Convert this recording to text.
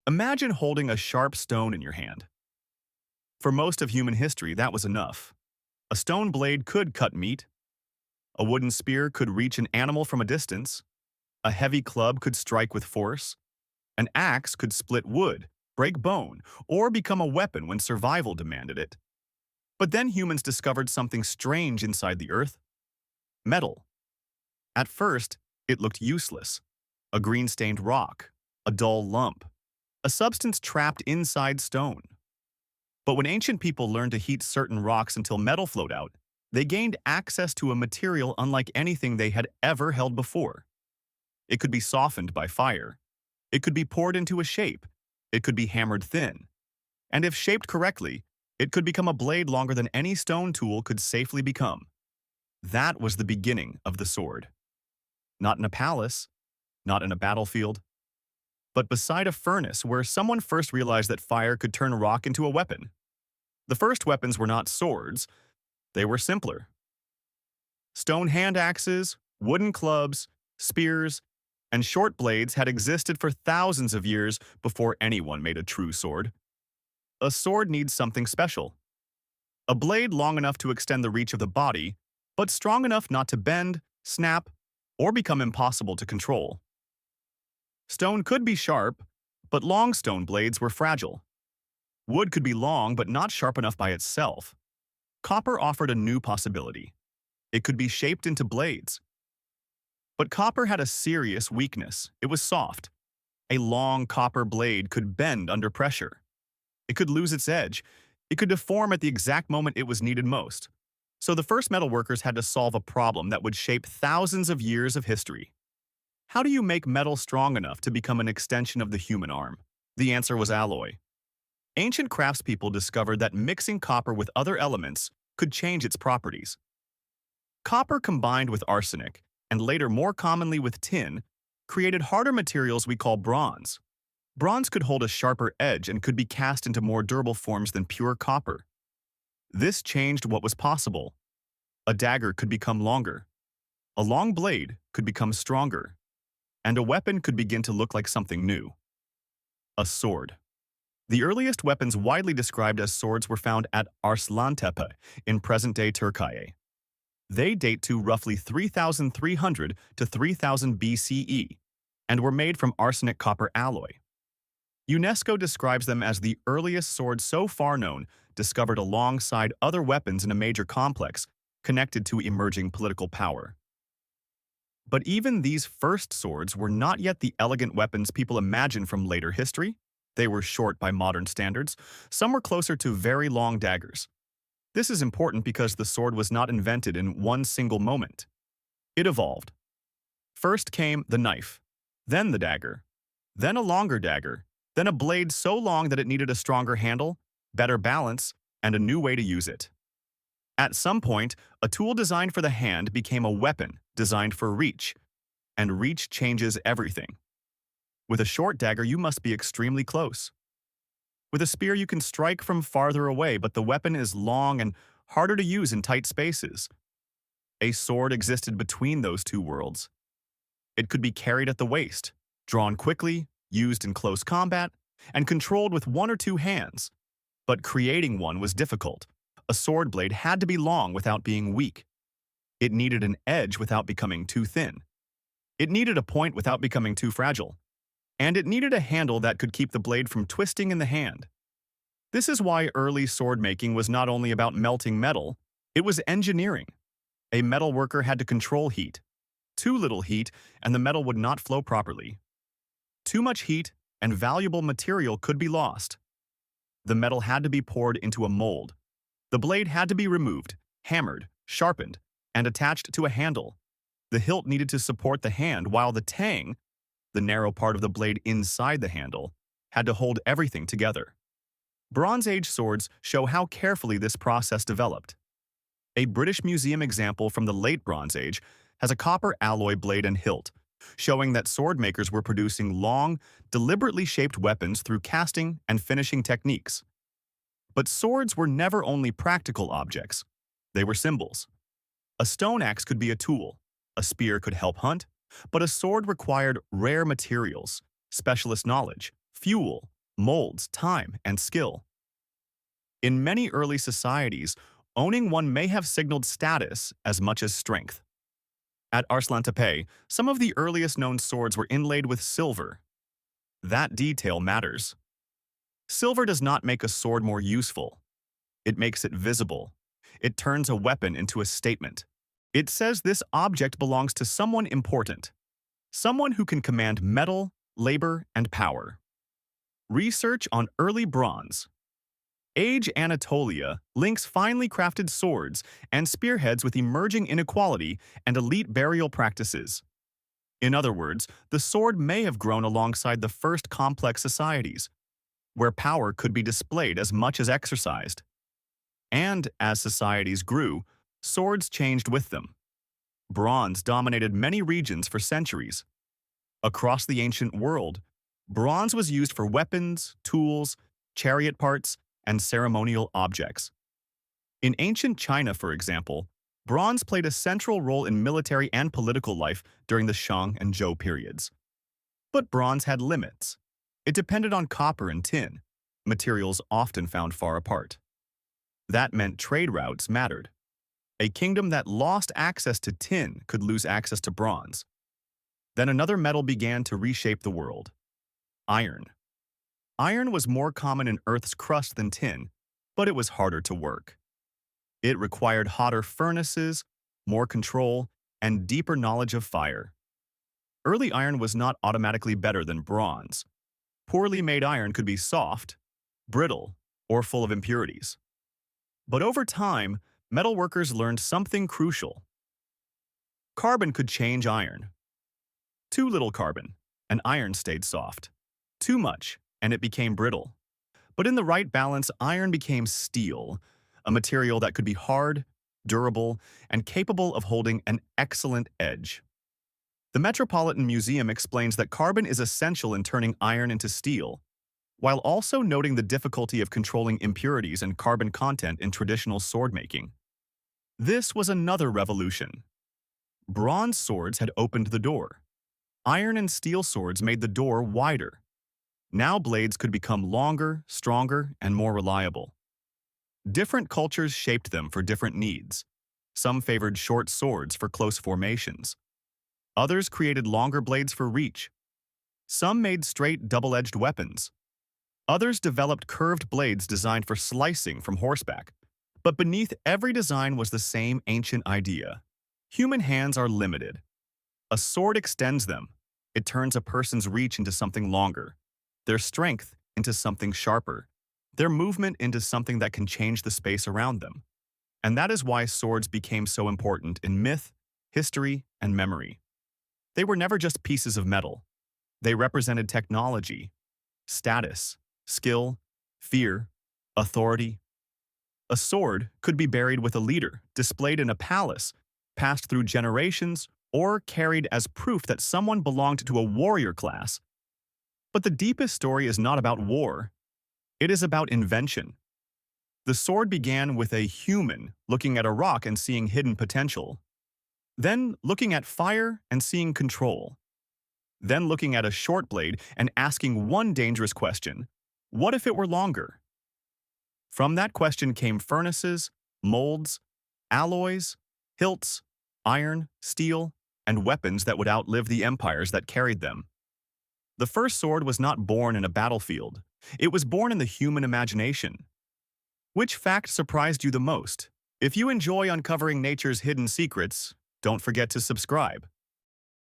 Imagine holding a sharp stone in your hand. For most of human history, that was enough. A stone blade could cut meat. A wooden spear could reach an animal from a distance. A heavy club could strike with force. An axe could split wood, break bone, or become a weapon when survival demanded it. But then humans discovered something strange inside the earth: metal. At first, it looked useless. A green-stained rock, a dull lump, a substance trapped inside stone. But when ancient people learned to heat certain rocks until metal flowed out, they gained access to a material unlike anything they had ever held before. It could be softened by fire. It could be poured into a shape. It could be hammered thin. And if shaped correctly, it could become a blade longer than any stone tool could safely become. That was the beginning of the sword. Not in a palace, not in a battlefield, but beside a furnace where someone first realized that fire could turn rock into a weapon. The first weapons were not swords, they were simpler. Stone hand axes, wooden clubs, spears, and short blades had existed for thousands of years before anyone made a true sword. A sword needs something special. A blade long enough to extend the reach of the body, but strong enough not to bend, snap, or become impossible to control. Stone could be sharp, but long stone blades were fragile. Wood could be long but not sharp enough by itself. Copper offered a new possibility. It could be shaped into blades. But copper had a serious weakness. It was soft. A long copper blade could bend under pressure. It could lose its edge. It could deform at the exact moment it was needed most. So the first metalworkers had to solve a problem that would shape thousands of years of history. How do you make metal strong enough to become an extension of the human arm? The answer was alloy. Ancient craftspeople discovered that mixing copper with other elements could change its properties. Copper combined with arsenic, and later more commonly with tin, created harder materials we call bronze. Bronze could hold a sharper edge and could be cast into more durable forms than pure copper. This changed what was possible. A dagger could become longer. A long blade could become stronger. And a weapon could begin to look like something new. A sword. The earliest weapons widely described as swords were found at Arslantepe in present-day Turkey. They date to roughly 3,300 to 3000 BCE and were made from arsenic copper alloy. UNESCO describes them as the earliest swords so far known, discovered alongside other weapons in a major complex connected to emerging political power. But even these first swords were not yet the elegant weapons people imagine from later history. They were short by modern standards. Some were closer to very long daggers. This is important because the sword was not invented in one single moment. It evolved. First came the knife, then the dagger, then a longer dagger, then a blade so long that it needed a stronger handle, better balance, and a new way to use it. At some point, a tool designed for the hand became a weapon designed for reach, and reach changes everything. With a short dagger, you must be extremely close. With a spear, you can strike from farther away, but the weapon is long and harder to use in tight spaces. A sword existed between those two worlds. It could be carried at the waist, drawn quickly, used in close combat, and controlled with one or two hands. But creating one was difficult. A sword blade had to be long without being weak. It needed an edge without becoming too thin. It needed a point without becoming too fragile. And it needed a handle that could keep the blade from twisting in the hand. This is why early sword making was not only about melting metal, it was engineering. A metal worker had to control heat. Too little heat, and the metal would not flow properly. Too much heat, and valuable material could be lost. The metal had to be poured into a mold. The blade had to be removed, hammered, sharpened, and attached to a handle. The hilt needed to support the hand, while the tang, the narrow part of the blade inside the handle, had to hold everything together. Bronze Age swords show how carefully this process developed. A British Museum example from the late Bronze Age has a copper alloy blade and hilt, showing that sword makers were producing long, deliberately shaped weapons through casting and finishing techniques. But swords were never only practical objects. They were symbols. A stone axe could be a tool. A spear could help hunt. But a sword required rare materials, specialist knowledge, fuel, molds, time, and skill. In many early societies, owning one may have signaled status as much as strength. At Arslantepe, some of the earliest known swords were inlaid with silver. That detail matters. Silver does not make a sword more useful. It makes it visible. It turns a weapon into a statement. It says this object belongs to someone important, someone who can command metal, labor, and power. Research on early bronze. Age Anatolia links finely crafted swords and spearheads with emerging inequality and elite burial practices. In other words, the sword may have grown alongside the first complex societies, where power could be displayed as much as exercised. And as societies grew, swords changed with them. Bronze dominated many regions for centuries. Across the ancient world, bronze was used for weapons, tools, chariot parts, and ceremonial objects. In ancient China, for example, bronze played a central role in military and political life during the Shang and Zhou periods. But bronze had limits. It depended on copper and tin, materials often found far apart. That meant trade routes mattered. A kingdom that lost access to tin could lose access to bronze. Then another metal began to reshape the world: iron. Iron was more common in Earth's crust than tin, but it was harder to work. It required hotter furnaces, more control, and deeper knowledge of fire. Early iron was not automatically better than bronze. Poorly made iron could be soft, brittle, or full of impurities. But over time, metalworkers learned something crucial. Carbon could change iron. Too little carbon, and iron stayed soft. Too much, and it became brittle. But in the right balance, iron became steel, a material that could be hard, durable, and capable of holding an excellent edge. The Metropolitan Museum explains that carbon is essential in turning iron into steel, while also noting the difficulty of controlling impurities and carbon content in traditional sword-making. This was another revolution. Bronze swords had opened the door. Iron and steel swords made the door wider. Now blades could become longer, stronger, and more reliable. Different cultures shaped them for different needs. Some favored short swords for close formations. Others created longer blades for reach. Some made straight, double-edged weapons. Others developed curved blades designed for slicing from horseback. But beneath every design was the same ancient idea. Human hands are limited. A sword extends them. It turns a person's reach into something longer, their strength into something sharper, their movement into something that can change the space around them. And that is why swords became so important in myth, history, and memory. They were never just pieces of metal. They represented technology, status, skill, fear, authority. A sword could be buried with a leader, displayed in a palace, passed through generations, or carried as proof that someone belonged to a warrior class. But the deepest story is not about war. It is about invention. The sword began with a human looking at a rock and seeing hidden potential. Then looking at fire and seeing control. Then looking at a short blade and asking one dangerous question: what if it were longer? From that question came furnaces, molds, alloys, hilts, iron, steel, and weapons that would outlive the empires that carried them. The first sword was not born in a battlefield. It was born in the human imagination. Which fact surprised you the most? If you enjoy uncovering nature's hidden secrets, don't forget to subscribe.